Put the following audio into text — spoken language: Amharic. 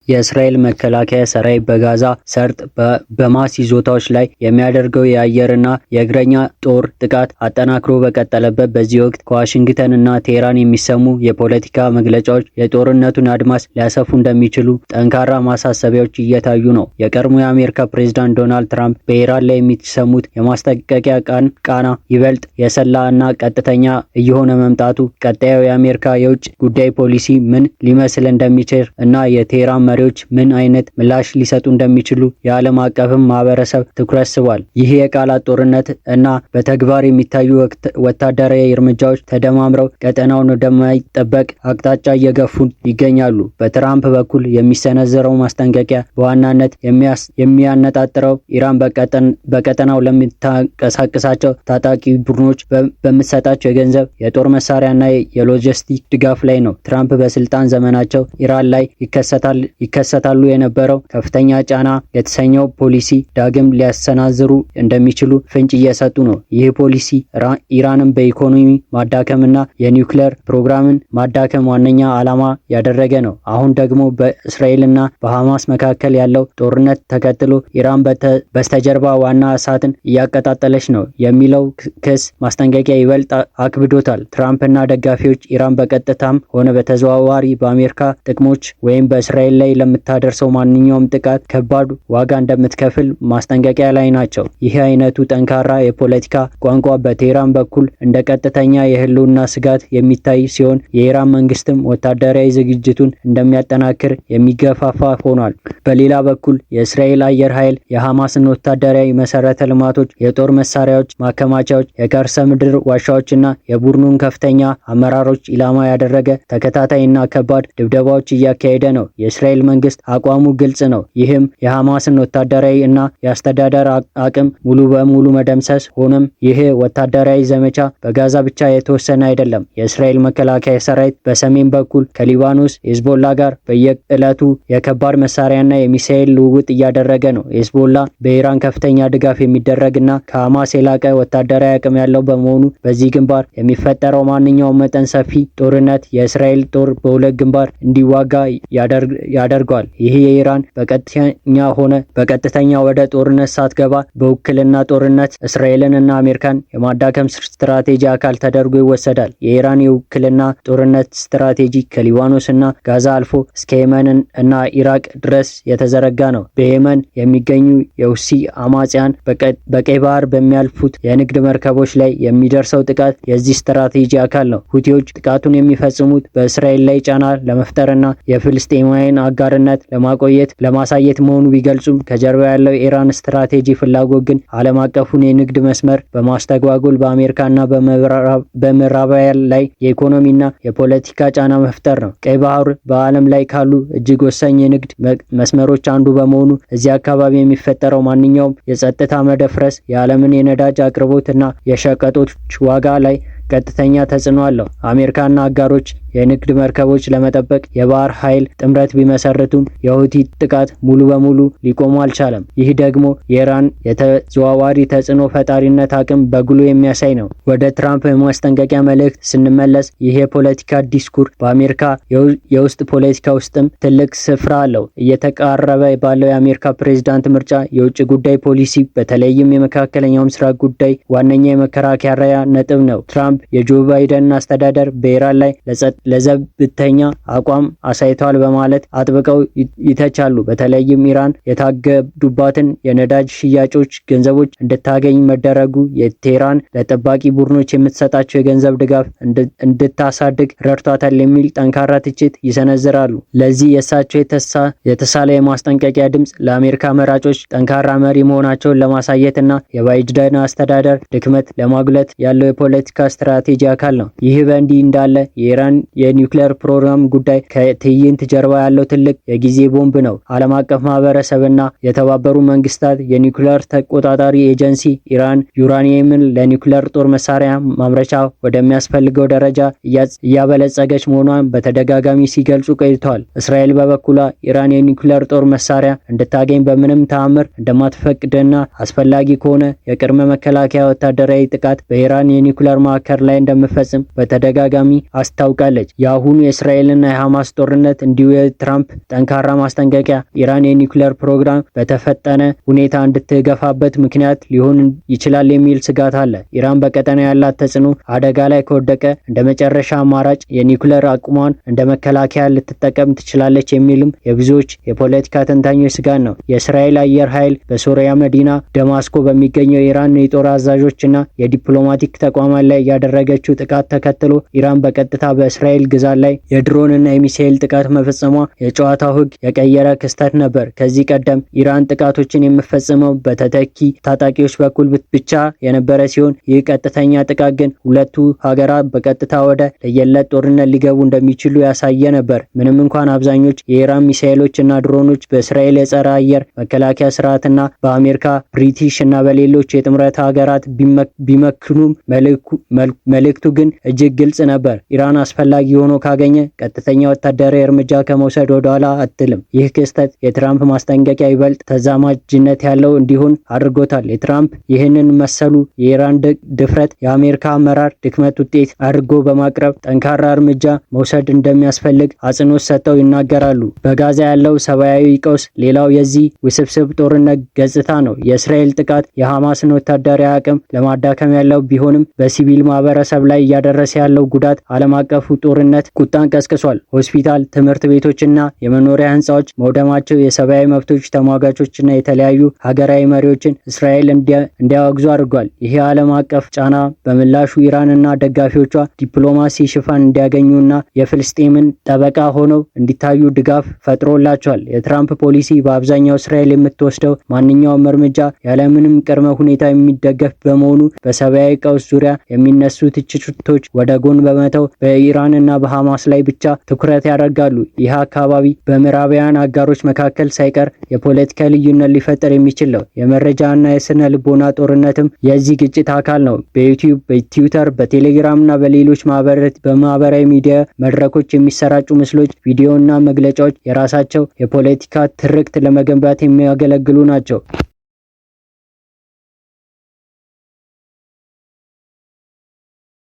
የእስራኤል መከላከያ ሰራዊት በጋዛ ሰርጥ በማስ ይዞታዎች ላይ የሚያደርገው የአየርና የእግረኛ ጦር ጥቃት አጠናክሮ በቀጠለበት በዚህ ወቅት ከዋሽንግተን እና ቴህራን የሚሰሙ የፖለቲካ መግለጫዎች የጦርነቱን አድማስ ሊያሰፉ እንደሚችሉ ጠንካራ ማሳሰቢያዎች እየታዩ ነው። የቀድሞ የአሜሪካ ፕሬዝዳንት ዶናልድ ትራምፕ በኢራን ላይ የሚሰሙት የማስጠንቀቂያ ቃና ይበልጥ የሰላ እና ቀጥተኛ እየሆነ መምጣቱ ቀጣዩ የአሜሪካ የውጭ ጉዳይ ፖሊሲ ምን ሊመስል እንደሚችል እና የቴህራን መሪዎች ምን አይነት ምላሽ ሊሰጡ እንደሚችሉ የዓለም አቀፍም ማህበረሰብ ትኩረት ስቧል። ይህ የቃላት ጦርነት እና በተግባር የሚታዩ ወታደራዊ እርምጃዎች ተደማምረው ቀጠናውን ወደማይጠበቅ አቅጣጫ እየገፉ ይገኛሉ። በትራምፕ በኩል የሚሰነዘረው ማስጠንቀቂያ በዋናነት የሚያነጣጥረው ኢራን በቀጠናው ለምታንቀሳቅሳቸው ታጣቂ ቡድኖች በምትሰጣቸው የገንዘብ፣ የጦር መሳሪያና የሎጂስቲክ ድጋፍ ላይ ነው። ትራምፕ በስልጣን ዘመናቸው ኢራን ላይ ይከሰታሉ የነበረው ከፍተኛ ጫና የተሰኘው ፖሊሲ ዳግም ሊያሰናዝሩ እንደሚችሉ ፍንጭ እየሰጡ ነው። ይህ ፖሊሲ ኢራንን በኢኮኖሚ ማዳከምና የኒውክሌር ፕሮግራምን ማዳከም ዋነኛ ዓላማ ያደረገ ነው። አሁን ደግሞ በእስራኤልና በሐማስ መካከል ያለው ጦርነት ተከትሎ ኢራን በስተጀርባ ዋና እሳትን እያቀጣጠለች ነው የሚለው ክስ ማስጠንቀቂያ ይበልጥ አክብዶታል። ትራምፕና ደጋፊዎች ኢራን በቀጥታም ሆነ በተዘዋዋሪ በአሜሪካ ጥቅሞች ወይም በእስራኤል ላይ ለምታደርሰው ማንኛውም ጥቃት ከባድ ዋጋ እንደምትከፍል ማስጠንቀቂያ ላይ ናቸው። ይህ አይነቱ ጠንካራ የፖለቲካ ቋንቋ በቴህራን በኩል እንደ ቀጥተኛ የህልውና ስጋት የሚታይ ሲሆን የኢራን መንግስትም ወታደራዊ ዝግጅቱን እንደሚያጠናክር የሚገፋፋ ሆኗል። በሌላ በኩል የእስራኤል አየር ኃይል የሐማስን ወታደራዊ መሰረተ ልማቶች፣ የጦር መሳሪያዎች ማከማቻዎች፣ የከርሰ ምድር ዋሻዎችና የቡድኑን ከፍተኛ አመራሮች ኢላማ ያደረገ ተከታታይና ከባድ ድብደባዎች እያካሄደ ነው። የእስራኤል መንግስት አቋሙ ግልጽ ነው። ይህም የሐማስን ወታደራዊ እና የአስተዳደር አቅም ሙሉ በሙሉ መደምሰስ። ሆኖም ይህ ወታደራዊ ዘመቻ በጋዛ ብቻ የተወሰነ አይደለም። የእስራኤል መከላከያ ሰራዊት በሰሜን በኩል ከሊባኖስ ሄዝቦላ ጋር በየዕለቱ የከባድ መሳሪያና የሚሳኤል ልውውጥ እያደረገ ነው። ሄዝቦላ በኢራን ከፍተኛ ድጋፍ የሚደረግና ከሐማስ የላቀ ወታደራዊ አቅም ያለው በመሆኑ በዚህ ግንባር የሚፈጠረው ማንኛውም መጠን ሰፊ ጦርነት የእስራኤል ጦር በሁለት ግንባር እንዲዋጋ ያደርገዋል። ይህ የኢራን በቀጥተኛ ወደ ጦርነት ሳትገባ በውክልና ጦርነት እስራኤልን እና አሜሪካን የማዳከም ስትራቴጂ አካል ተደርጎ ይወሰዳል። የኢራን የውክልና ጦርነት ስትራቴጂ ከሊባኖስ እና ጋዛ አልፎ እስከ የመን እና ኢራቅ ድረስ የተዘረጋ ነው። በየመን የሚገኙ የሁሲ አማጽያን በቀይ ባህር በሚያልፉት የንግድ መርከቦች ላይ የሚደርሰው ጥቃት የዚህ ስትራቴጂ አካል ነው። ሁቲዎች ጥቃቱን የሚፈጽሙት በእስራኤል ላይ ጫና ለመፍጠርና የፍልስጤማውያን አጋርነት ለማሳየት መሆኑ ቢገልጹም ከጀርባ ያለው የኢራን ስትራቴጂ ፍላጎት ግን ዓለም አቀፉን የንግድ መስመር በማስተጓጎል በአሜሪካና በምዕራባውያን ላይ የኢኮኖሚና የፖለቲካ ጫና መፍጠር ነው። ቀይ ባህር በዓለም ላይ ካሉ እጅግ ወሳኝ የንግድ መስመሮች አንዱ በመሆኑ እዚህ አካባቢ የሚፈጠረው ማንኛውም የጸጥታ መደፍረስ የዓለምን የነዳጅ አቅርቦትና የሸቀጦች ዋጋ ላይ ቀጥተኛ ተጽዕኖ አለው። አሜሪካና አጋሮች የንግድ መርከቦች ለመጠበቅ የባህር ኃይል ጥምረት ቢመሰርቱም የሁቲ ጥቃት ሙሉ በሙሉ ሊቆሙ አልቻለም። ይህ ደግሞ የኢራን የተዘዋዋሪ ተጽዕኖ ፈጣሪነት አቅም በጉሉ የሚያሳይ ነው። ወደ ትራምፕ የማስጠንቀቂያ መልእክት ስንመለስ ይህ የፖለቲካ ዲስኩር በአሜሪካ የውስጥ ፖለቲካ ውስጥም ትልቅ ስፍራ አለው። እየተቃረበ ባለው የአሜሪካ ፕሬዝዳንት ምርጫ የውጭ ጉዳይ ፖሊሲ በተለይም የመካከለኛው ምስራቅ ጉዳይ ዋነኛ የመከራከሪያ ነጥብ ነው። ትራምፕ የጆ ባይደን አስተዳደር በኢራን ላይ ለዘብተኛ አቋም አሳይተዋል በማለት አጥብቀው ይተቻሉ። በተለይም ኢራን የታገዱባትን የነዳጅ ሽያጮች ገንዘቦች እንድታገኝ መደረጉ የቴህራን ለጠባቂ ቡድኖች የምትሰጣቸው የገንዘብ ድጋፍ እንድታሳድግ ረድቷታል የሚል ጠንካራ ትችት ይሰነዝራሉ። ለዚህ የእሳቸው የተሳለ የማስጠንቀቂያ ድምፅ ለአሜሪካ መራጮች ጠንካራ መሪ መሆናቸውን ለማሳየትና የባይደን አስተዳደር ድክመት ለማጉለት ያለው የፖለቲካ ስትራቴጂ አካል ነው። ይህ በእንዲህ እንዳለ የኢራን የኒውክሌር ፕሮግራም ጉዳይ ከትዕይንት ጀርባ ያለው ትልቅ የጊዜ ቦምብ ነው። ዓለም አቀፍ ማህበረሰብና የተባበሩ መንግስታት የኒውክሌር ተቆጣጣሪ ኤጀንሲ ኢራን ዩራኒየምን ለኒውክሌር ጦር መሳሪያ ማምረቻ ወደሚያስፈልገው ደረጃ እያበለጸገች መሆኗን በተደጋጋሚ ሲገልጹ ቆይተዋል። እስራኤል በበኩሏ ኢራን የኒውክሌር ጦር መሳሪያ እንድታገኝ በምንም ተአምር እንደማትፈቅድና አስፈላጊ ከሆነ የቅድመ መከላከያ ወታደራዊ ጥቃት በኢራን የኒውክሌር ማዕከል ማዕከል ላይ እንደምፈጽም በተደጋጋሚ አስታውቃለች። የአሁኑ የእስራኤልና የሐማስ ጦርነት እንዲሁ የትራምፕ ጠንካራ ማስጠንቀቂያ ኢራን የኒውክሌር ፕሮግራም በተፈጠነ ሁኔታ እንድትገፋበት ምክንያት ሊሆን ይችላል የሚል ስጋት አለ። ኢራን በቀጠና ያላት ተጽዕኖ አደጋ ላይ ከወደቀ እንደ መጨረሻ አማራጭ የኒውክሌር አቅሟን እንደ መከላከያ ልትጠቀም ትችላለች የሚልም የብዙዎች የፖለቲካ ተንታኞች ስጋት ነው። የእስራኤል አየር ኃይል በሶሪያ መዲና ደማስቆ በሚገኘው የኢራን የጦር አዛዦችና የዲፕሎማቲክ ተቋማት ላይ ያደረገችው ጥቃት ተከትሎ ኢራን በቀጥታ በእስራኤል ግዛት ላይ የድሮንና የሚሳኤል ጥቃት መፈጸሟ የጨዋታው ሕግ የቀየረ ክስተት ነበር። ከዚህ ቀደም ኢራን ጥቃቶችን የምትፈጽመው በተተኪ ታጣቂዎች በኩል ብቻ የነበረ ሲሆን ይህ ቀጥተኛ ጥቃት ግን ሁለቱ ሀገራት በቀጥታ ወደ ለየለት ጦርነት ሊገቡ እንደሚችሉ ያሳየ ነበር። ምንም እንኳን አብዛኞቹ የኢራን ሚሳኤሎችና ድሮኖች በእስራኤል የጸረ አየር መከላከያ ስርዓትና በአሜሪካ፣ ብሪቲሽ እና በሌሎች የጥምረት ሀገራት ቢመክኑም መልእክቱ ግን እጅግ ግልጽ ነበር። ኢራን አስፈላጊ ሆኖ ካገኘ ቀጥተኛ ወታደራዊ እርምጃ ከመውሰድ ወደኋላ አትልም። ይህ ክስተት የትራምፕ ማስጠንቀቂያ ይበልጥ ተዛማጅነት ያለው እንዲሆን አድርጎታል። የትራምፕ ይህንን መሰሉ የኢራን ድፍረት የአሜሪካ አመራር ድክመት ውጤት አድርጎ በማቅረብ ጠንካራ እርምጃ መውሰድ እንደሚያስፈልግ አጽንኦት ሰጥተው ይናገራሉ። በጋዛ ያለው ሰብአዊ ቀውስ ሌላው የዚህ ውስብስብ ጦርነት ገጽታ ነው። የእስራኤል ጥቃት የሐማስን ወታደራዊ አቅም ለማዳከም ያለው ቢሆንም በሲቪል ማህበረሰብ ላይ እያደረሰ ያለው ጉዳት ዓለም አቀፉ ጦርነት ቁጣን ቀስቅሷል። ሆስፒታል፣ ትምህርት ቤቶችና የመኖሪያ ህንፃዎች መውደማቸው የሰብአዊ መብቶች ተሟጋቾችና የተለያዩ ሀገራዊ መሪዎችን እስራኤል እንዲያወግዙ አድርጓል። ይህ ዓለም አቀፍ ጫና በምላሹ ኢራንና ደጋፊዎቿ ዲፕሎማሲ ሽፋን እንዲያገኙና የፍልስጤምን ጠበቃ ሆነው እንዲታዩ ድጋፍ ፈጥሮላቸዋል። የትራምፕ ፖሊሲ በአብዛኛው እስራኤል የምትወስደው ማንኛውም እርምጃ ያለምንም ቅድመ ሁኔታ የሚደገፍ በመሆኑ በሰብአዊ ቀውስ ዙሪያ የሚነሱ ትችቶች ወደ ጎን በመተው በኢራንና በሐማስ ላይ ብቻ ትኩረት ያደርጋሉ። ይህ አካባቢ በምዕራባውያን አጋሮች መካከል ሳይቀር የፖለቲካ ልዩነት ሊፈጠር የሚችል ነው። የመረጃና የስነ ልቦና ጦርነትም የዚህ ግጭት አካል ነው። በዩቲዩብ፣ በትዊተር፣ በቴሌግራምና በሌሎች በማህበራዊ ሚዲያ መድረኮች የሚሰራጩ ምስሎች፣ ቪዲዮና መግለጫዎች የራሳቸው የፖለቲካ ትርክት ለመገንባት የሚያገለግሉ ናቸው።